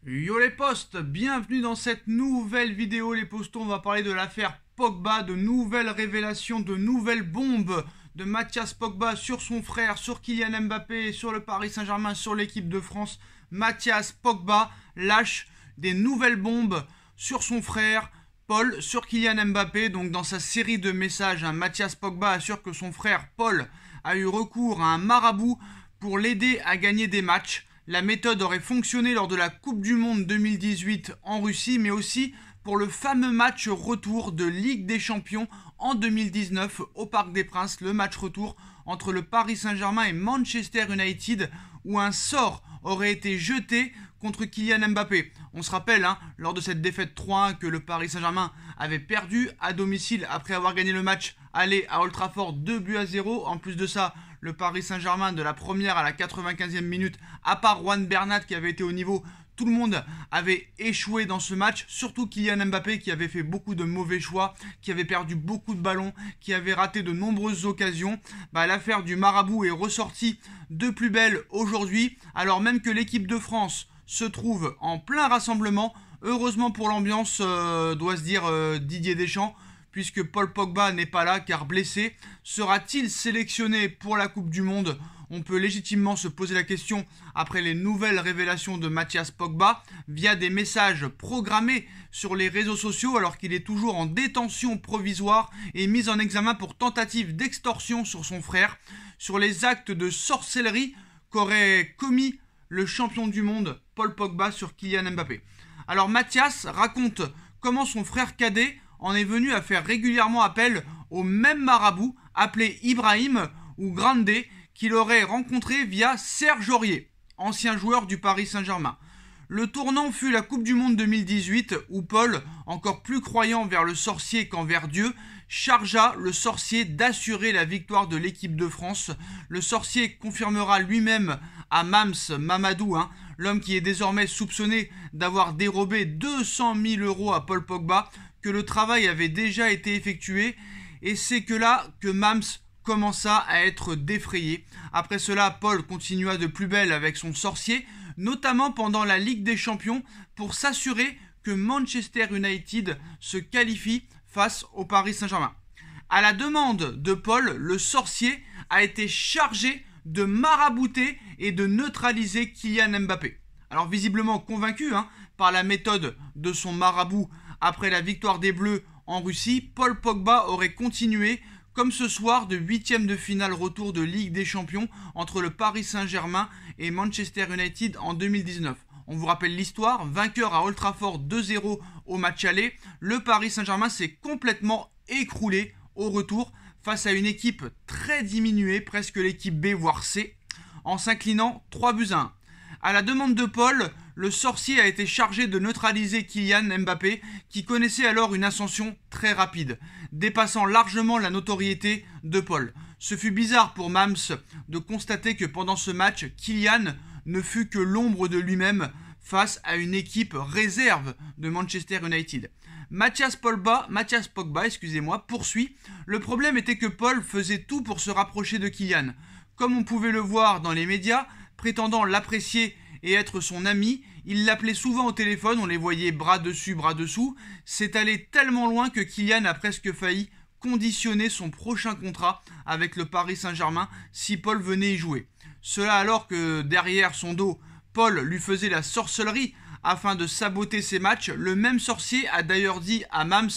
Yo les postes, bienvenue dans cette nouvelle vidéo les postos, on va parler de l'affaire Pogba, de nouvelles révélations, de nouvelles bombes de Mathias Pogba sur son frère, sur Kylian Mbappé, sur le Paris Saint-Germain, sur l'équipe de France. Mathias Pogba lâche des nouvelles bombes sur son frère Paul, sur Kylian Mbappé. Donc dans sa série de messages, Mathias Pogba assure que son frère Paul a eu recours à un marabout pour l'aider à gagner des matchs. La méthode aurait fonctionné lors de la Coupe du Monde 2018 en Russie, mais aussi pour le fameux match retour de Ligue des Champions en 2019 au Parc des Princes, le match retour entre le Paris Saint-Germain et Manchester United, où un sort aurait été jeté contre Kylian Mbappé. On se rappelle, lors de cette défaite 3-1 que le Paris Saint-Germain avait perdu à domicile après avoir gagné le match aller à Old Trafford 2-0. En plus de ça, le Paris Saint-Germain de la première à la 95e minute, à part Juan Bernat qui avait été au niveau, tout le monde avait échoué dans ce match, surtout Kylian Mbappé qui avait fait beaucoup de mauvais choix, qui avait perdu beaucoup de ballons, qui avait raté de nombreuses occasions. L'affaire du marabout est ressortie de plus belle aujourd'hui, alors même que l'équipe de France se trouve en plein rassemblement. Heureusement pour l'ambiance, doit se dire Didier Deschamps, puisque Paul Pogba n'est pas là car blessé. Sera-t-il sélectionné pour la Coupe du Monde ? On peut légitimement se poser la question après les nouvelles révélations de Mathias Pogba via des messages programmés sur les réseaux sociaux alors qu'il est toujours en détention provisoire et mis en examen pour tentative d'extorsion sur son frère, sur les actes de sorcellerie qu'aurait commis le champion du monde Paul Pogba sur Kylian Mbappé. Alors Mathias raconte comment son frère cadet en est venu à faire régulièrement appel au même marabout appelé Ibrahim ou Grande qu'il aurait rencontré via Serge Aurier, ancien joueur du Paris Saint-Germain. Le tournant fut la Coupe du Monde 2018 où Paul, encore plus croyant vers le sorcier qu'envers Dieu, chargea le sorcier d'assurer la victoire de l'équipe de France. Le sorcier confirmera lui-même à Mams Mamadou, l'homme qui est désormais soupçonné d'avoir dérobé 200 000 € à Paul Pogba, que le travail avait déjà été effectué, et c'est que là que Mams commença à être défrayé. Après cela, Paul continua de plus belle avec son sorcier, notamment pendant la Ligue des Champions, pour s'assurer que Manchester United se qualifie face au Paris Saint-Germain. À la demande de Paul, le sorcier a été chargé de marabouter et de neutraliser Kylian Mbappé. Alors visiblement convaincu par la méthode de son marabout après la victoire des Bleus en Russie, Paul Pogba aurait continué comme ce soir de 8e de finale retour de Ligue des Champions entre le Paris Saint-Germain et Manchester United en 2019. On vous rappelle l'histoire, vainqueur à Old Trafford 2-0 au match aller, le Paris Saint-Germain s'est complètement écroulé au retour face à une équipe très diminuée, presque l'équipe B voire C, en s'inclinant 3-1. À la demande de Paul, le sorcier a été chargé de neutraliser Kylian Mbappé, qui connaissait alors une ascension très rapide, dépassant largement la notoriété de Paul. Ce fut bizarre pour Mams de constater que pendant ce match, Kylian ne fut que l'ombre de lui-même face à une équipe réserve de Manchester United. Mathias Pogba, poursuit. Le problème était que Paul faisait tout pour se rapprocher de Kylian. Comme on pouvait le voir dans les médias, prétendant l'apprécier et être son ami, il l'appelait souvent au téléphone, on les voyait bras dessus, bras dessous. C'est allé tellement loin que Kylian a presque failli conditionner son prochain contrat avec le Paris Saint-Germain si Paul venait y jouer. Cela alors que derrière son dos, Paul lui faisait la sorcellerie afin de saboter ses matchs. Le même sorcier a d'ailleurs dit à Mams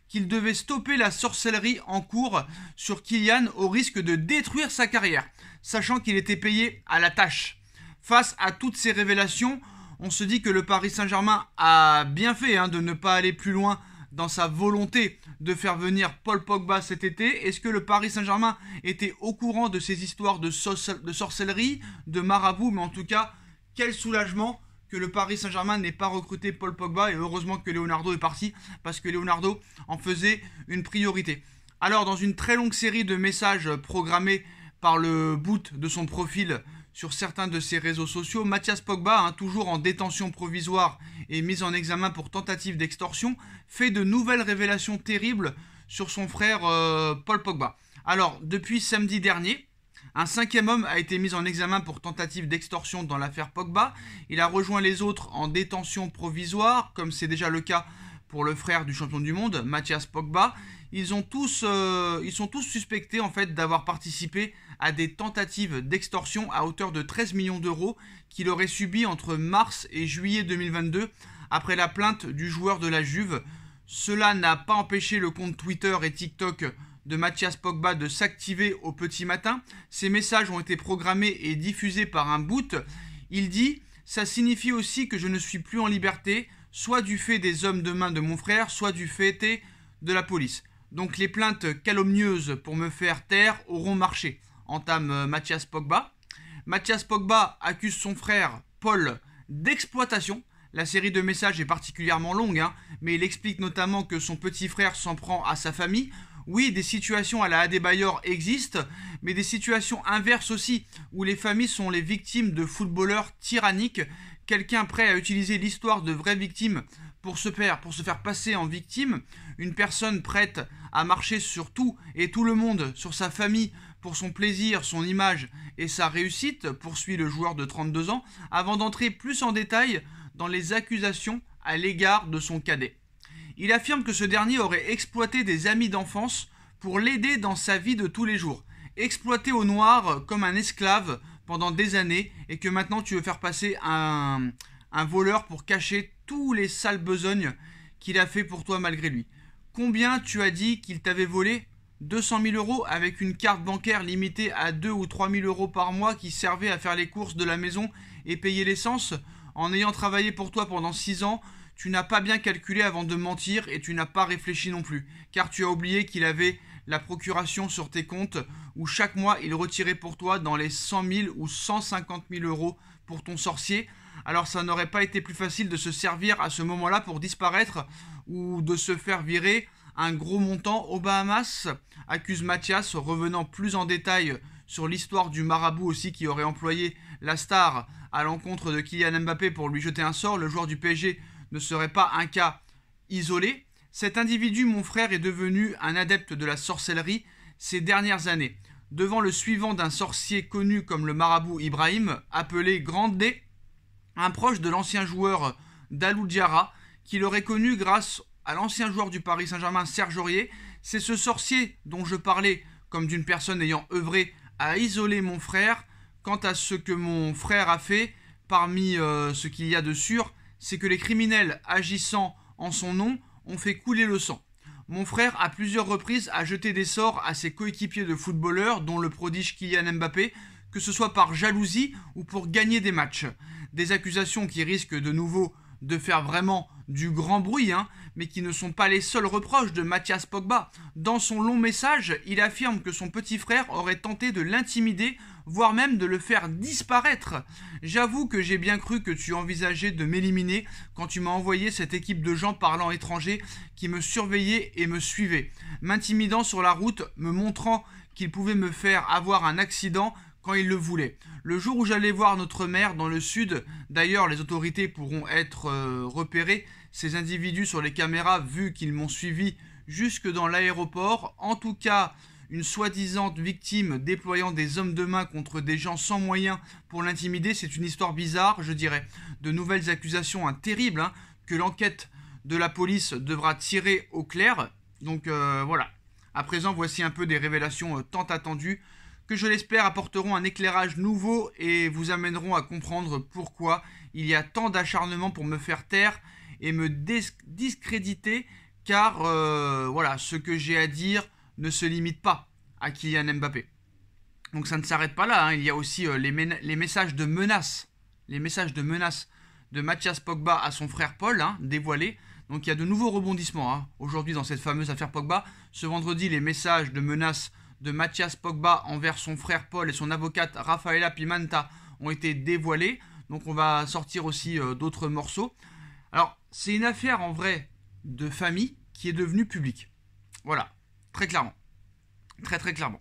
qu'il devait stopper la sorcellerie en cours sur Kylian au risque de détruire sa carrière, sachant qu'il était payé à la tâche. Face à toutes ces révélations, on se dit que le Paris Saint-Germain a bien fait de ne pas aller plus loin dans sa volonté de faire venir Paul Pogba cet été. Est-ce que le Paris Saint-Germain était au courant de ces histoires de sorcellerie, de marabout? Mais en tout cas, quel soulagement que le Paris Saint-Germain n'ait pas recruté Paul Pogba, et heureusement que Leonardo est parti, parce que Leonardo en faisait une priorité. Alors, dans une très longue série de messages programmés par le boot de son profil sur certains de ses réseaux sociaux, Mathias Pogba, toujours en détention provisoire et mis en examen pour tentative d'extorsion, fait de nouvelles révélations terribles sur son frère Paul Pogba. Alors, depuis samedi dernier, Un cinquième homme a été mis en examen pour tentative d'extorsion dans l'affaire Pogba. Il a rejoint les autres en détention provisoire, comme c'est déjà le cas pour le frère du champion du monde, Mathias Pogba. Ils sont tous suspectés en fait d'avoir participé à des tentatives d'extorsion à hauteur de 13 millions d'euros qu'il aurait subi entre mars et juillet 2022 après la plainte du joueur de la Juve. Cela n'a pas empêché le compte Twitter et TikTok de Mathias Pogba de s'activer au petit matin. Ces messages ont été programmés et diffusés par un bot. Il dit « Ça signifie aussi que je ne suis plus en liberté, soit du fait des hommes de main de mon frère, soit du fait de la police. Donc les plaintes calomnieuses pour me faire taire auront marché », entame Mathias Pogba. Mathias Pogba accuse son frère Paul d'exploitation. La série de messages est particulièrement longue, mais il explique notamment que son petit frère s'en prend à sa famille. Oui, des situations à la Adebayor existent, mais des situations inverses aussi, où les familles sont les victimes de footballeurs tyranniques. Quelqu'un prêt à utiliser l'histoire de vraies victimes pour se faire passer en victime. Une personne prête à marcher sur tout et tout le monde, sur sa famille, pour son plaisir, son image et sa réussite, poursuit le joueur de 32 ans, avant d'entrer plus en détail dans les accusations à l'égard de son cadet. Il affirme que ce dernier aurait exploité des amis d'enfance pour l'aider dans sa vie de tous les jours, exploité au noir comme un esclave pendant des années, et que maintenant tu veux faire passer un voleur pour cacher tous les sales besognes qu'il a fait pour toi malgré lui. Combien tu as dit qu'il t'avait volé? 200 000 euros avec une carte bancaire limitée à 2 ou 3 000 euros par mois qui servait à faire les courses de la maison et payer l'essence. En ayant travaillé pour toi pendant 6 ans, tu n'as pas bien calculé avant de mentir et tu n'as pas réfléchi non plus, car tu as oublié qu'il avait la procuration sur tes comptes où chaque mois il retirait pour toi dans les 100 000 ou 150 000 euros pour ton sorcier. Alors ça n'aurait pas été plus facile de se servir à ce moment-là pour disparaître ou de se faire virer un gros montant aux Bahamas, accuse Mathias, revenant plus en détail sur l'histoire du marabout aussi qui aurait employé la star à l'encontre de Kylian Mbappé pour lui jeter un sort. Le joueur du PSG ne serait pas un cas isolé. Cet individu, mon frère, est devenu un adepte de la sorcellerie ces dernières années. Devant le suivant d'un sorcier connu comme le marabout Ibrahim, appelé Grande D, un proche de l'ancien joueur d'Alou Diarra, qui l'aurait connu grâce à l'ancien joueur du Paris Saint-Germain, Serge Aurier. C'est ce sorcier dont je parlais comme d'une personne ayant œuvré à isoler mon frère. Quant à ce que mon frère a fait, parmi ce qu'il y a de sûr, c'est que les criminels agissant en son nom ont fait couler le sang. Mon frère, à plusieurs reprises, a jeté des sorts à ses coéquipiers de footballeurs, dont le prodige Kylian Mbappé, que ce soit par jalousie ou pour gagner des matchs. Des accusations qui risquent de nouveau de faire vraiment du grand bruit, mais qui ne sont pas les seuls reproches de Mathias Pogba. Dans son long message, il affirme que son petit frère aurait tenté de l'intimider, voire même de le faire disparaître. J'avoue que j'ai bien cru que tu envisageais de m'éliminer quand tu m'as envoyé cette équipe de gens parlant étrangers qui me surveillaient et me suivaient, m'intimidant sur la route, me montrant qu'ils pouvaient me faire avoir un accident quand ils le voulaient. Le jour où j'allais voir notre mère dans le sud, d'ailleurs les autorités pourront être repérées, ces individus sur les caméras vu qu'ils m'ont suivi jusque dans l'aéroport. En tout cas, une soi-disant victime déployant des hommes de main contre des gens sans moyens pour l'intimider, c'est une histoire bizarre, je dirais. De nouvelles accusations terribles que l'enquête de la police devra tirer au clair. Donc voilà. À présent, voici un peu des révélations tant attendues que je l'espère apporteront un éclairage nouveau et vous amèneront à comprendre pourquoi il y a tant d'acharnement pour me faire taire et me discréditer, car voilà, ce que j'ai à dire ne se limite pas à Kylian Mbappé. Donc ça ne s'arrête pas là, il y a aussi les messages de menaces, de Mathias Pogba à son frère Paul, dévoilés. Donc il y a de nouveaux rebondissements aujourd'hui dans cette fameuse affaire Pogba. Ce vendredi, les messages de menaces de Mathias Pogba envers son frère Paul et son avocate Rafaela Pimenta ont été dévoilés. Donc on va sortir aussi d'autres morceaux. Alors c'est une affaire en vrai de famille qui est devenue publique. Voilà, très clairement. Très clairement.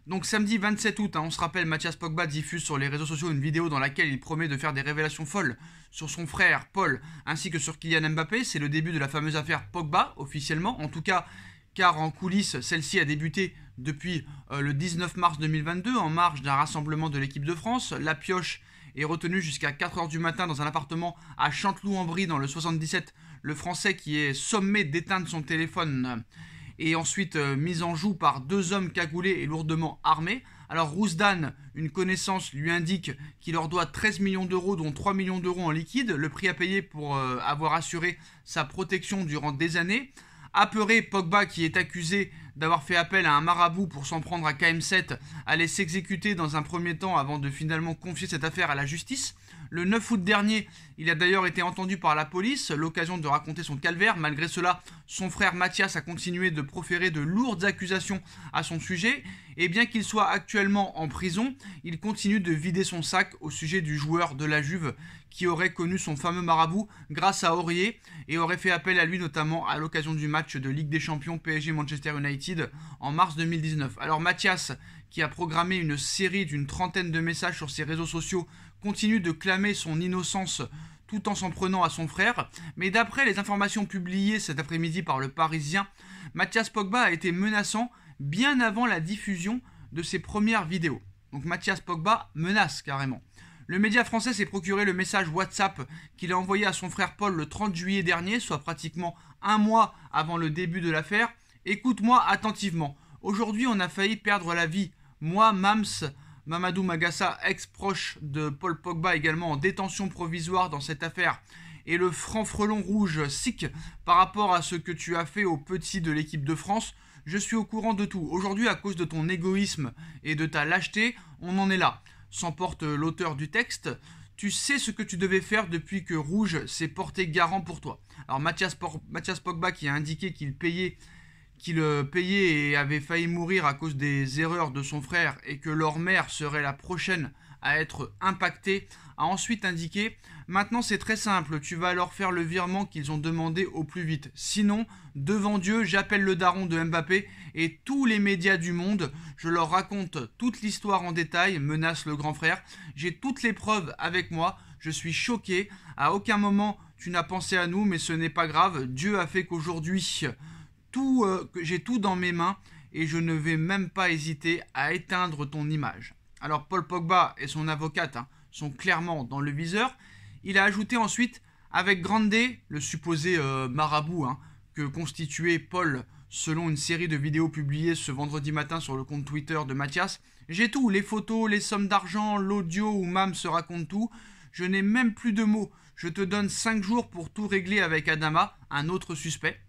Donc samedi 27 août, on se rappelle, Mathias Pogba diffuse sur les réseaux sociaux une vidéo dans laquelle il promet de faire des révélations folles sur son frère Paul ainsi que sur Kylian Mbappé. C'est le début de la fameuse affaire Pogba officiellement. En tout cas, car en coulisses, celle-ci a débuté depuis le 19 mars 2022 en marge d'un rassemblement de l'équipe de France. La pioche est retenu jusqu'à 4 h du matin dans un appartement à Chanteloup-en-Brie dans le 77. Le Français qui est sommé d'éteindre son téléphone est ensuite mis en joue par 2 hommes cagoulés et lourdement armés. Alors Rousdan, une connaissance, lui indique qu'il leur doit 13 millions d'euros, dont 3 millions d'euros en liquide, le prix à payer pour avoir assuré sa protection durant des années. Apeuré, Pogba, qui est accusé d'avoir fait appel à un marabout pour s'en prendre à KM7, allait s'exécuter dans un premier temps avant de finalement confier cette affaire à la justice. Le 9 août dernier, il a d'ailleurs été entendu par la police, l'occasion de raconter son calvaire. Malgré cela, son frère Mathias a continué de proférer de lourdes accusations à son sujet. Et bien qu'il soit actuellement en prison, il continue de vider son sac au sujet du joueur de la Juve qui aurait connu son fameux marabout grâce à Aurier et aurait fait appel à lui notamment à l'occasion du match de Ligue des Champions PSG-Manchester United en mars 2019. Alors Mathias, qui a programmé une série d'une trentaine de messages sur ses réseaux sociaux, continue de clamer son innocence tout en s'en prenant à son frère. Mais d'après les informations publiées cet après-midi par le Parisien, Mathias Pogba a été menaçant bien avant la diffusion de ses premières vidéos. Donc Mathias Pogba menace carrément. Le média français s'est procuré le message WhatsApp qu'il a envoyé à son frère Paul le 30 juillet dernier, soit pratiquement un mois avant le début de l'affaire. Écoute-moi attentivement. Aujourd'hui, on a failli perdre la vie. Moi, Mamadou Magassa, ex-proche de Paul Pogba, également en détention provisoire dans cette affaire, et le franc-frelon rouge SIC par rapport à ce que tu as fait aux petits de l'équipe de France. Je suis au courant de tout. Aujourd'hui, à cause de ton égoïsme et de ta lâcheté, on en est là. S'emporte l'auteur du texte. Tu sais ce que tu devais faire depuis que Rouge s'est porté garant pour toi. Alors Mathias Pogba, qui a indiqué qu'il payait et avait failli mourir à cause des erreurs de son frère et que leur mère serait la prochaine à être impactée, a ensuite indiqué « Maintenant c'est très simple, tu vas leur faire le virement qu'ils ont demandé au plus vite. Sinon, devant Dieu, j'appelle le daron de Mbappé et tous les médias du monde, je leur raconte toute l'histoire en détail, menace le grand frère. J'ai toutes les preuves avec moi, je suis choqué, à aucun moment tu n'as pensé à nous, mais ce n'est pas grave, Dieu a fait qu'aujourd'hui, j'ai tout dans mes mains et je ne vais même pas hésiter à éteindre ton image. » Alors Paul Pogba et son avocate sont clairement dans le viseur. Il a ajouté ensuite, avec Grande, le supposé marabout que constituait Paul selon une série de vidéos publiées ce vendredi matin sur le compte Twitter de Mathias. J'ai tout, les photos, les sommes d'argent, l'audio où Mam se raconte tout. Je n'ai même plus de mots. Je te donne 5 jours pour tout régler avec Adama, un autre suspect.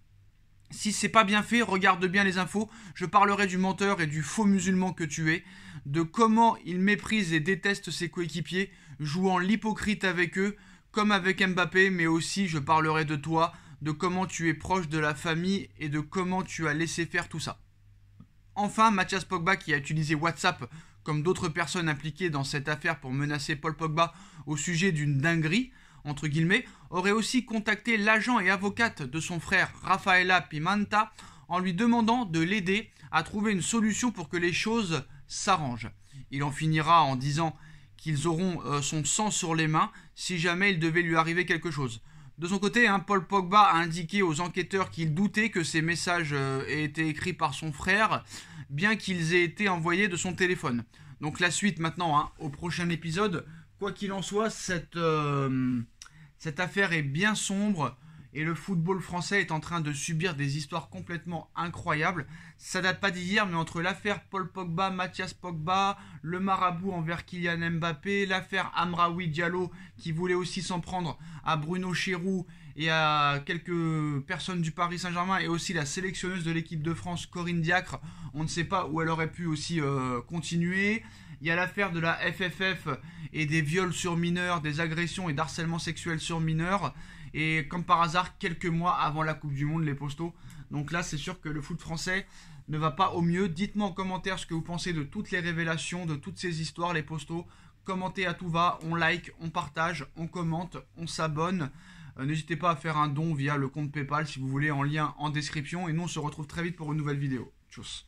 Si c'est pas bien fait, regarde bien les infos. Je parlerai du menteur et du faux musulman que tu es, de comment il méprise et déteste ses coéquipiers, jouant l'hypocrite avec eux, comme avec Mbappé, mais aussi je parlerai de toi, de comment tu es proche de la famille et de comment tu as laissé faire tout ça. Enfin, Mathias Pogba, qui a utilisé WhatsApp comme d'autres personnes impliquées dans cette affaire pour menacer Paul Pogba au sujet d'une dinguerie, entre guillemets, aurait aussi contacté l'agent et avocate de son frère Rafaela Pimenta en lui demandant de l'aider à trouver une solution pour que les choses s'arrangent. Il en finira en disant qu'ils auront son sang sur les mains si jamais il devait lui arriver quelque chose. De son côté, Paul Pogba a indiqué aux enquêteurs qu'il doutait que ces messages aient été écrits par son frère, bien qu'ils aient été envoyés de son téléphone. Donc la suite maintenant, au prochain épisode. Quoi qu'il en soit, cette affaire est bien sombre et le football français est en train de subir des histoires complètement incroyables. Ça date pas d'hier, mais entre l'affaire Paul Pogba, Mathias Pogba, le marabout envers Kylian Mbappé, l'affaire Amraoui Diallo qui voulait aussi s'en prendre à Bruno Chéroux et à quelques personnes du Paris Saint-Germain et aussi la sélectionneuse de l'équipe de France Corinne Diacre, on ne sait pas où elle aurait pu aussi continuer. Il y a l'affaire de la FFF et des viols sur mineurs, des agressions et d'harcèlement sexuel sur mineurs. Et comme par hasard, quelques mois avant la Coupe du Monde, les postos. Donc là, c'est sûr que le foot français ne va pas au mieux. Dites-moi en commentaire ce que vous pensez de toutes les révélations, de toutes ces histoires, les postos. Commentez à tout va, on like, on partage, on commente, on s'abonne. N'hésitez pas à faire un don via le compte PayPal si vous voulez, en lien en description. Et nous, on se retrouve très vite pour une nouvelle vidéo. Tchuss.